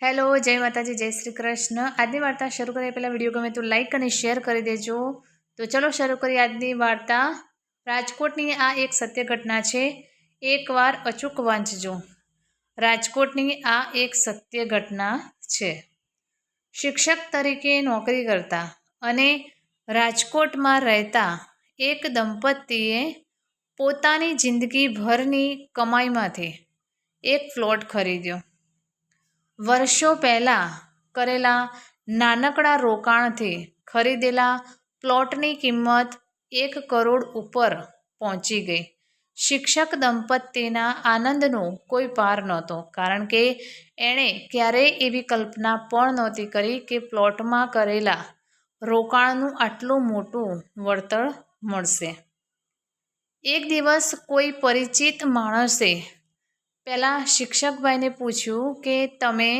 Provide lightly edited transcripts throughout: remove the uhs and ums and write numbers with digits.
Hello जय माताजी जय श्री कृष्ण। आजनी वार्ता शुरू करे पहला विडियो गमे तो लाइक और शेर कर देजो। तो चलो शुरू करिए आजनी वार्ता। राजकोटनी आ एक सत्य घटना है, एक वार अचूक वांचजो। राजकोटनी आ एक सत्य घटना है। शिक्षक तरीके नौकरी करता अने राजकोट में रहता एक दंपतीए पोतानी जिंदगी भरनी कमाई मांथी एक प्लॉट खरीद्यो। वर्षों पहला करेला नानकड़ा रोकाणथी खरीदेला प्लॉटनी किंमत 1 करोड़ ऊपर पहोंची गई। शिक्षक दंपतीना आनंदनो कोई पार नहोतो, कारण के एणे क्यारेय एवी कल्पना पण नहोती करी के प्लॉटमां करेला रोकाणनुं आटलुं मोटुं वळतर मळशे। एक दिवस कोई परिचित माणसे पहला शिक्षक भाई ने पूछ्यु के तमे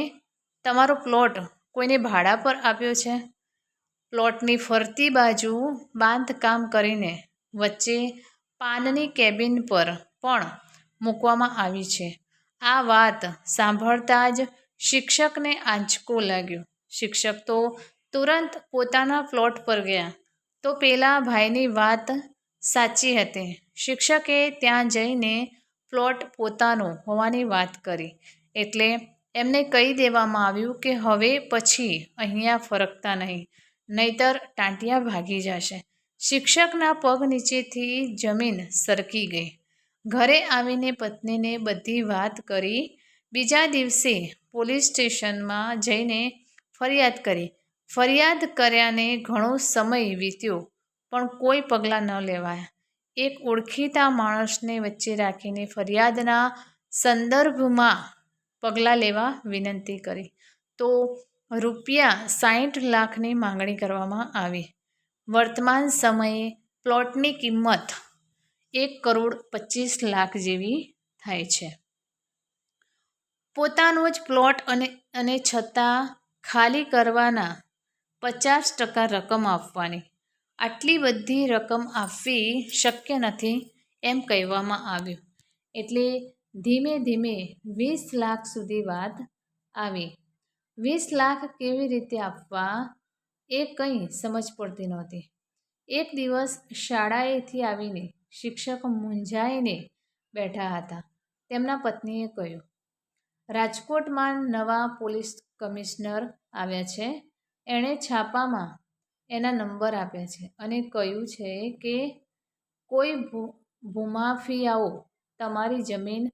तमारो प्लॉट कोईने भाड़ा पर आप्यो छे। प्लॉटनी फरती बाजू बांधकाम करीने वच्चे पाननी केबिन पर पण मूकवामां आवी छे। आ वात सांभळता ज शिक्षकने आंचको लाग्यो। शिक्षक तो तुरंत पोताना प्लॉट पर गया तो पेला भाईनी वात साची हती। शिक्षके त्यां जईने प्लॉट पोतानो होवानी वात करी एटले एमने कही देवामां आव्युं के हवे पछी अहींया फरकता नहीं, नहीतर टांटिया भागी जशे। शिक्षकना पग नीचेथी जमीन सरकी गई। घरे आवीने पत्नीने बधी वात करी। बीजा दिवसे पोलीस स्टेशनमां जईने फरियाद करी। फरियाद कर्याने घणो समय वीत्यो पण कोई पगला न लेवाया। एक ओळखीता माणसने वच्चे राखीने फरियादना संदर्भमां पगला लेवा विनंती करी तो ₹60 लाखनी मांगणी करवामां आवी। वर्तमान समये प्लॉटनी किंमत 1 करोड़ 25 लाख जेवी थाय छे। पोतानो ज प्लॉट अने छतां खाली करवाना 50% रकम आपवानी। आटली बधी रकम आपवी शक्य नथी एम कहेवामां आव्युं। एटले धीमे धीमे 20 लाख सुधी वात आवी। 20 लाख केवी रीते आपवा ए कंई समज पड़ती नहोती। एक दिवस शाळाएथी आवीने शिक्षक मूंझाईने बैठा हता। तेमना पत्नीए कह्युं, राजकोटमां नवा पोलीस कमिशनर आव्या छे। एणे छापामां एना नंबर आप्या छे अने कह्युं छे के कोई भूमाफियाओ तमारी जमीन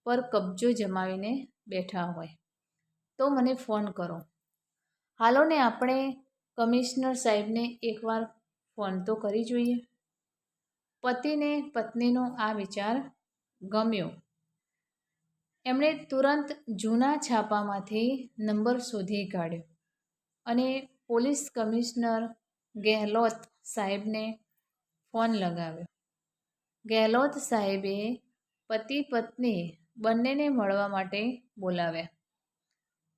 पर कब्जो जमावीने बैठा होय तो मने फोन करो। हालो ने आपणे कमिशनर साहेबने एक वार फोन तो करी जोईए। पतिने पत्नीनो आ विचार गम्यो। एमणे तुरंत जूना छापामांथी नंबर शोधी काढ्यो अने पोलीस कमिशनर गहलोत साहेबने फोन लगाव्यो। गहलोत साहेबे पति पत्नी बंनेने मळवा माटे बोलाव्या।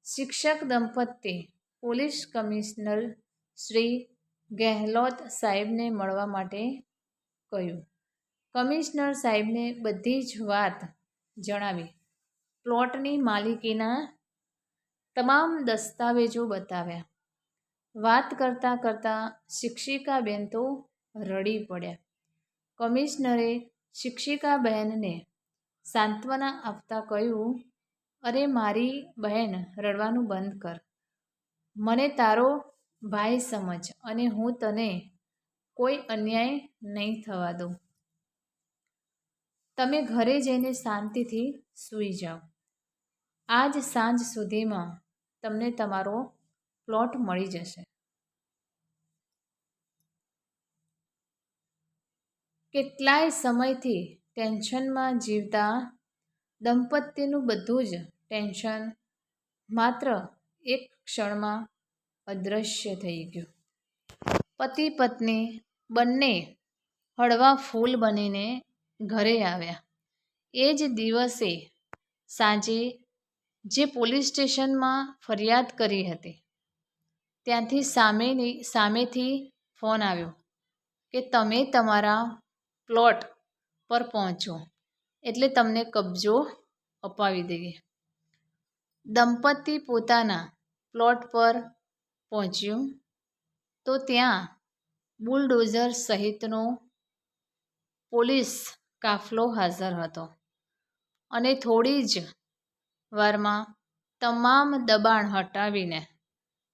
शिक्षक दंपती पोलीस कमिशनर श्री गहलोत साहेबने मळवा माटे कह्युं। कमिशनर साहेबने बधी ज वात जणावी। प्लॉटनी मालिकीना तमाम दस्तावेजो बताव्या। वात करता करता शिक्षिका बेन तो रड़ी पड्या। कमिशनरे शिक्षिका बहनने सांत्वना आपता कह्युं, अरे मारी बहन रड़वानुं बंध कर। मने तारो भाई समज अने हूँ तने कोई अन्याय नहीं थवा दूं। तमे घरे जईने शांतिथी सूई जाओ। आज सांज सुधीमां तमने तमारो प्लॉट मळी जशे। કેટલાય સમયથી ટેન્શનમાં જીવતા દંપતીનું બધું જ ટેન્શન માત્ર એક ક્ષણમાં અદૃશ્ય થઈ ગયું। પતિ પત્ની બંને હળવા ફૂલ બનીને ઘરે આવ્યા। એ જ દિવસે સાંજે જે પોલીસ સ્ટેશનમાં ફરિયાદ કરી હતી ત્યાંથી સામેથી ફોન આવ્યો કે તમે તમારા પ્લોટ પર પહોંચો એટલે તમને કબજો અપાવી દઈએ। દંપતી પોતાના પ્લોટ પર પહોંચ્યું તો ત્યાં બુલડોઝર સહિતનો પોલીસ કાફલો હાજર હતો અને થોડી જ વારમાં તમામ દબાણ હટાવીને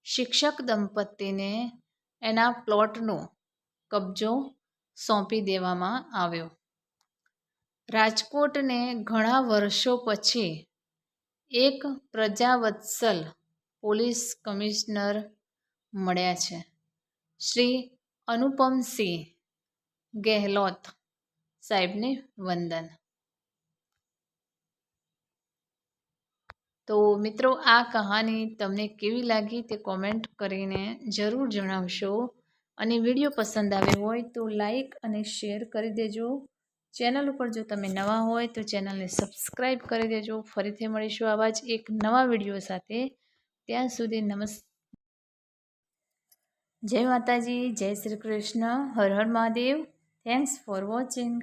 શિક્ષક દંપતીને એના પ્લોટનો કબજો સોંપી દેવામાં આવ્યો. રાજકોટને ઘણા વર્ષો પછી એક પ્રજાવત્સલ પોલીસ કમિશનર મળ્યા છે. શ્રી અનુપમસિંહ ગેહલોત સાહેબને વંદન. તો મિત્રો, આ કહાની તમને કેવી લાગી તે કોમેન્ટ કરીને જરૂર જણાવશો. અને વિડીયો પસંદ આવ્યો હોય તો લાઈક અને શેર કરી દેજો. ચેનલ ઉપર જો તમે નવા હોય તો ચેનલને સબસ્ક્રાઈબ કરી દેજો. ફરીથી મળીશું આવા જ એક નવા વિડીયો સાથે. ત્યાં સુધી જય માતાજી, જય શ્રી કૃષ્ણ, હર હર મહાદેવ. Thanks for watching.